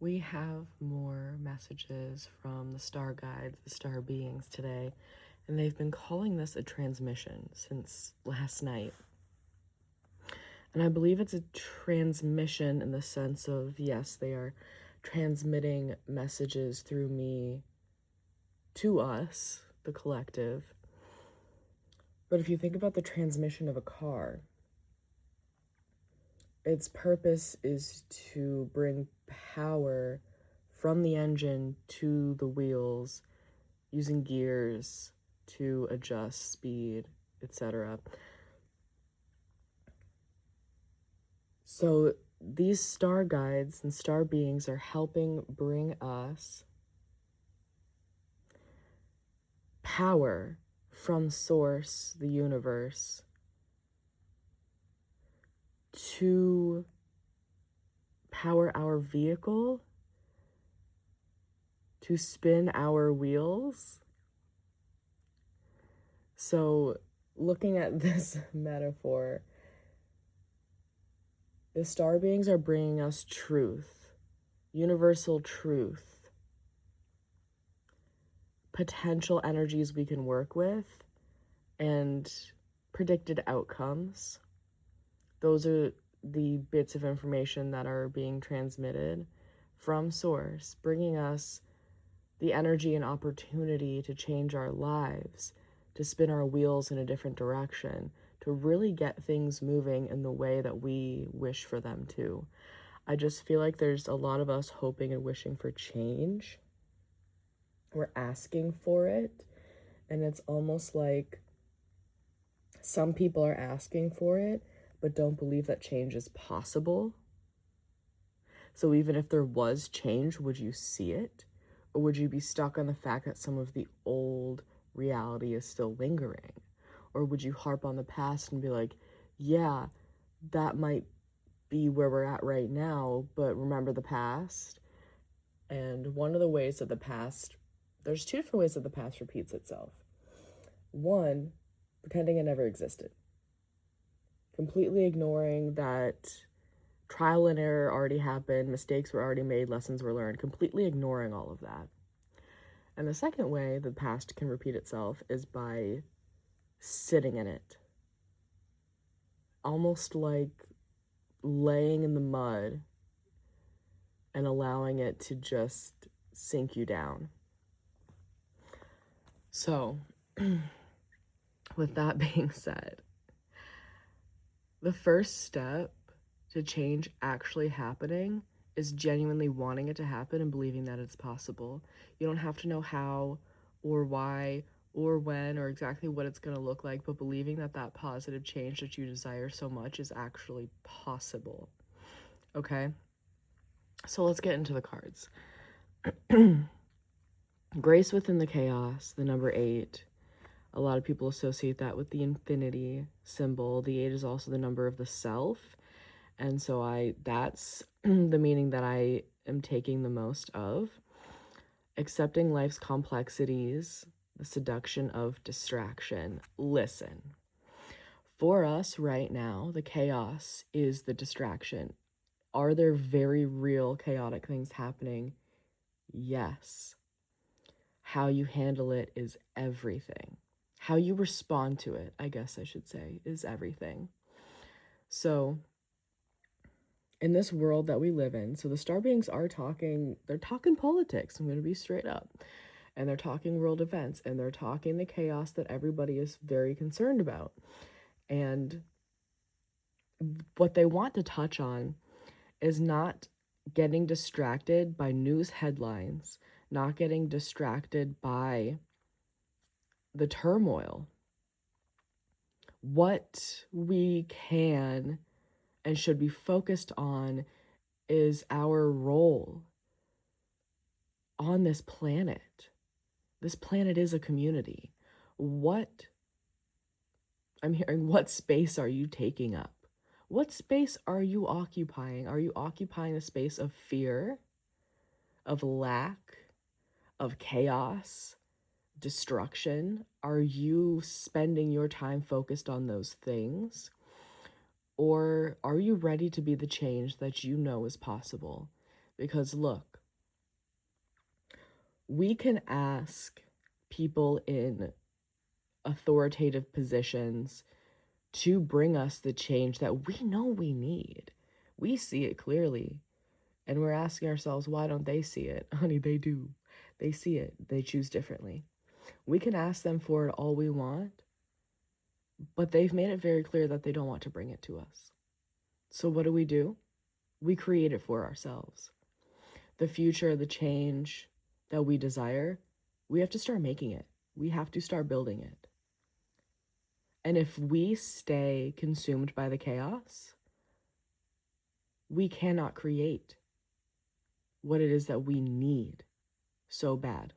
We have more messages from the star guides, the star beings today, and they've been calling this a transmission since last night. And I believe it's a transmission in the sense of, yes, they are transmitting messages through me to us, the collective. But if you think about the transmission of a car, its purpose is to bring power from the engine to the wheels using gears to adjust speed, etc. So these star guides and star beings are helping bring us power from source, the universe, to power our vehicle, to spin our wheels. So looking at this metaphor, the star beings are bringing us truth, universal truth, potential energies we can work with, and predicted outcomes. Those are the bits of information that are being transmitted from source, bringing us the energy and opportunity to change our lives, to spin our wheels in a different direction, to really get things moving in the way that we wish for them to. I just feel like there's a lot of us hoping and wishing for change. We're asking for it, and it's almost like some people are asking for it, but don't believe that change is possible. So even if there was change, would you see it? Or would you be stuck on the fact that some of the old reality is still lingering? Or would you harp on the past and be like, yeah, that might be where we're at right now, but remember the past? And one of the ways that there's two different ways that the past repeats itself. One, pretending it never existed. Completely ignoring that trial and error already happened, mistakes were already made, lessons were learned, completely ignoring all of that. And the second way the past can repeat itself is by sitting in it. Almost like laying in the mud and allowing it to just sink you down. So, with that being said, the first step to change actually happening is genuinely wanting it to happen and believing that it's possible. You don't have to know how or why or when or exactly what it's going to look like, but believing that that positive change that you desire so much is actually possible. Okay? So let's get into the cards. Grace within the chaos, the number 8. A lot of people associate that with the infinity symbol. The 8 is also the number of the self. And so that's the meaning that I am taking the most of. Accepting life's complexities, the seduction of distraction. Listen, for us right now, the chaos is the distraction. Are there very real chaotic things happening? Yes. How you handle it is everything. How you respond to it, I guess I should say, is everything. So in this world that we live in, so the star beings are they're talking politics, I'm going to be straight up. And they're talking world events, and they're talking the chaos that everybody is very concerned about. And what they want to touch on is not getting distracted by news headlines, not getting distracted by the turmoil. What we can and should be focused on is our role on this planet. This planet is a community. What space are you taking up? What space are you occupying? Are you occupying a space of fear, of lack, of chaos, destruction? Are you spending your time focused on those things? Or are you ready to be the change that you know is possible? Because look, we can ask people in authoritative positions to bring us the change that we know we need. We see it clearly. And we're asking ourselves, why don't they see it? Honey, they do. They see it. They choose differently. We can ask them for it all we want, but they've made it very clear that they don't want to bring it to us. So what do? We create it for ourselves. The future, the change that we desire, we have to start making it. We have to start building it. And if we stay consumed by the chaos, we cannot create what it is that we need so bad.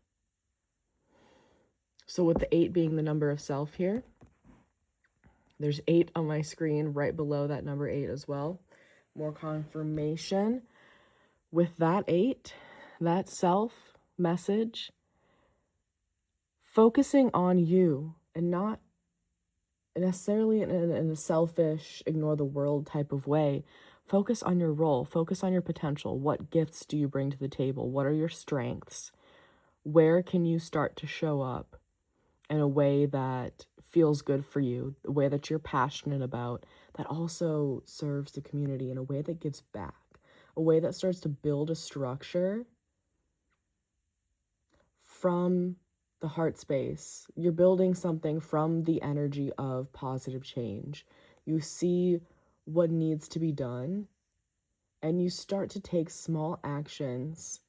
So with the 8 being the number of self here, there's 8 on my screen right below that number 8 as well. More confirmation. With that 8, that self message, focusing on you and not necessarily in a selfish, ignore the world type of way. Focus on your role. Focus on your potential. What gifts do you bring to the table? What are your strengths? Where can you start to show up in a way that feels good for you, a way that you're passionate about, that also serves the community in a way that gives back, a way that starts to build a structure from the heart space. You're building something from the energy of positive change. You see what needs to be done, and you start to take small actions,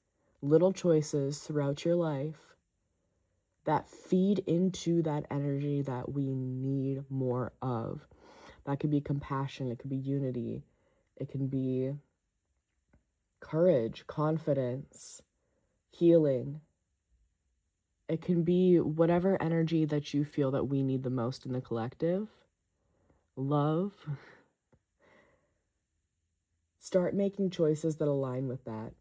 little choices throughout your life that feed into that energy that we need more of. That could be compassion, it could be unity, it can be courage, confidence, healing. It can be whatever energy that you feel that we need the most in the collective. Love. Start making choices that align with that.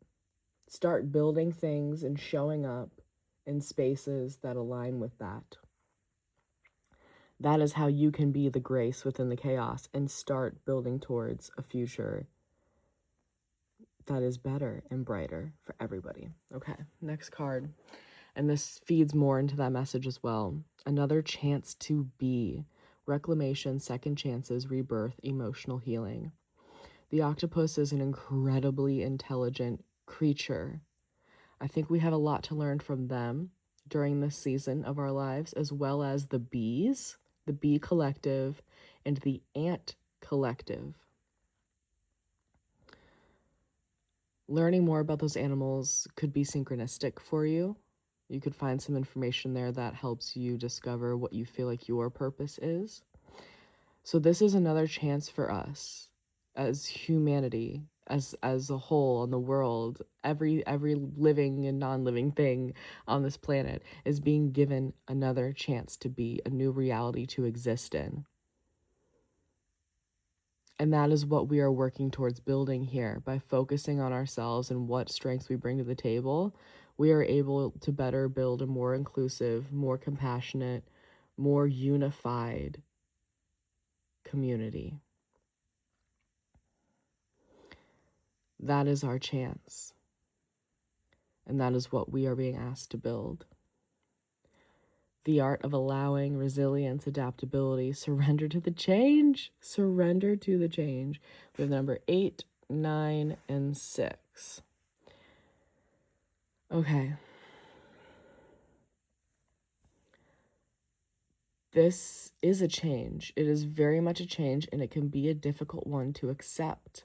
Start building things and showing up in spaces that align with that. That is how you can be the grace within the chaos and start building towards a future that is better and brighter for everybody. Okay, next card. And this feeds more into that message as well. Another chance to be. Reclamation, second chances, rebirth, emotional healing. The octopus is an incredibly intelligent creature. I think we have a lot to learn from them during this season of our lives, as well as the bees, the bee collective, and the ant collective. Learning more about those animals could be synchronistic for you. You could find some information there that helps you discover what you feel like your purpose is. So this is another chance for us as humanity, as a whole in the world, every living and non-living thing on this planet is being given another chance to be, a new reality to exist in. And that is what we are working towards building here. By focusing on ourselves and what strengths we bring to the table, we are able to better build a more inclusive, more compassionate, more unified community. That is our chance. And that is what we are being asked to build. The art of allowing, resilience, adaptability, surrender to the change. Surrender to the change. We have number 8, 9, and 6. Okay. This is a change. It is very much a change, and it can be a difficult one to accept.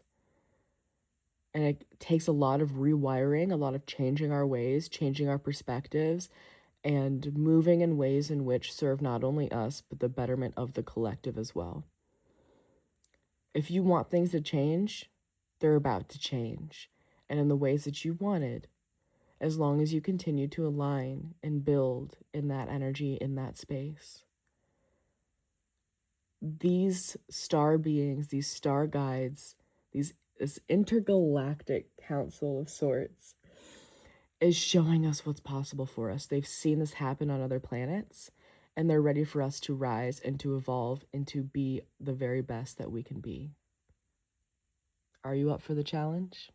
And it takes a lot of rewiring, a lot of changing our ways, changing our perspectives, and moving in ways in which serve not only us, but the betterment of the collective as well. If you want things to change, they're about to change, and in the ways that you wanted, as long as you continue to align and build in that energy, in that space. These star beings, these star guides, this intergalactic council of sorts is showing us what's possible for us. They've seen this happen on other planets, and they're ready for us to rise and to evolve and to be the very best that we can be. Are you up for the challenge?